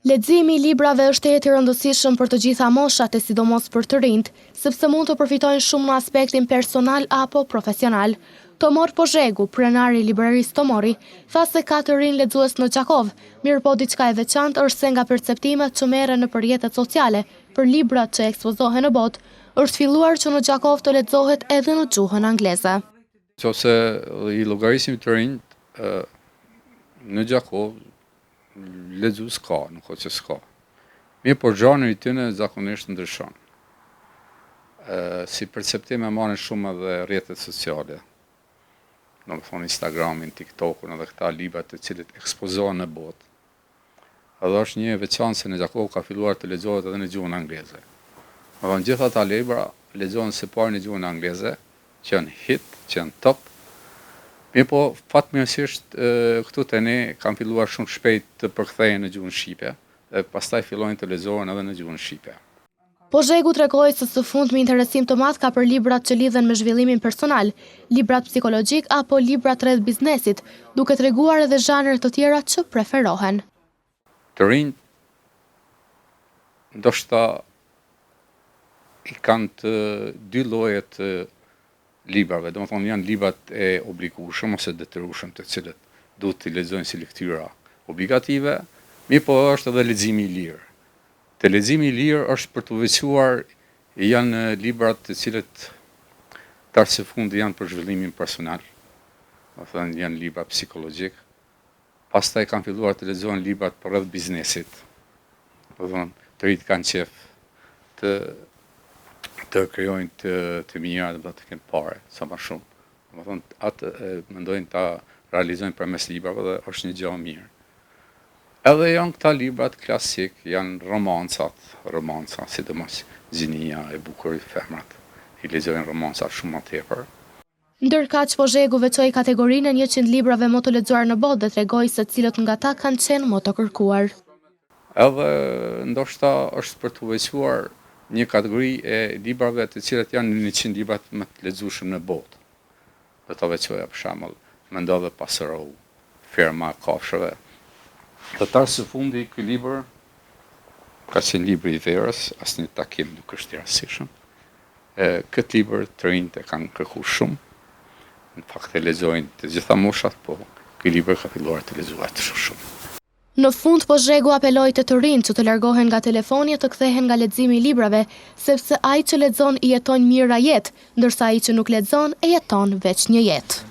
Leximi i librave është jetë i rëndësishëm për të gjitha moshat e sidomos për të rinjt, sepse mund të përfitojnë shumë në aspektin personal apo profesional. Tomor Pozhegu, pronari i librarisë Tomori, tha se ka të rinj lexues në Gjakov, mirë po diçka e veçantë është se nga perceptimet që merren nëpër rrjetet sociale për librat që ekspozohen në botë, është filluar që në Gjakov të lexohet edhe në gjuhën angleze. Nëse i llogarisim të rinjt në Gjakov, lexues ka, nuk ka që s'ka. Mirë, por zhanri i tyre zakonisht ndryshon. Si perceptime marrin shumë edhe rrjetet sociale. Do të thonë Instagramin, TikTokun edhe këta libra të cilët ekspozohen në botë. Edhe është një veçancë se në Gjakov ka filluar të lexohet edhe në gjuhën angleze. Domethënë gjithë ata libra lexohen së pari në gjuhën angleze, që janë hit, që janë top. Mirë po, fatmirësisht këtu te ne kanë filluar shumë shpejt të përkthehen në gjuhën shqipe dhe pastaj fillojnë të lexohen edhe në gjuhën shqipe. Pozhegu tregoi se së fundmi interesim të madh ka për librat që lidhen me zhvillimin personal, librat psikologjik apo librat rreth biznesit, duke treguar edhe zhanre të tjera që preferohen. Të rinjt ndoshta i kanë të dy lloje të librave, do të thonë janë librat e obligueshëm ose detyrueshëm të cilët duhet të lexojnë si lektyra obligative, mirë po është edhe leximi i lirë. Te leximi i lirë është për të veçuar janë librat të cilët tash së fundi janë për zhvillimin personal, do të thonë janë libra psikologjik. Pastaj kanë filluar të lexohen librat për rreth biznesit. Do të thonë të rinjt kanë qef të krijojnë të mira dhe të kenë parë sa më shumë. Do të thonë atë mendojnë ta realizojnë përmes librave dhe është një gjë e mirë. Edhe janë këta librat klasik, janë romanca, sidomos Zinia e bukur i femrat. I lexojnë romanca shumë më tepër. Ndërkaq Pozhegu veçoi kategorinë e 100 librave më të lexuar në botë dhe tregoi se cilët nga ta kanë qenë më të kërkuar. Edhe ndoshta është për të veçuar një kategori e librave të cilët janë në 100 librat më të lexueshëm në botë. Do ta veçoja për shembull, Mendova Pasërou, Ferma e Kafshëve. Dhe tash së fundi ky libër ka qenë libri i verës, asnjë takim nuk është i rastishëm. Këtë libër të rinjt e kanë kërkuar shumë. Në fakt e lexojnë të gjitha moshat, po ky libër ka filluar të lexohet shumë. Në fund Pozhegu apeloi te të rinjt që të largohen nga telefoni e të kthehen nga leximi i librave, sepse ai që lexon i jeton mirë jetë, ndërsa ai që nuk lexon e jeton veç një jetë.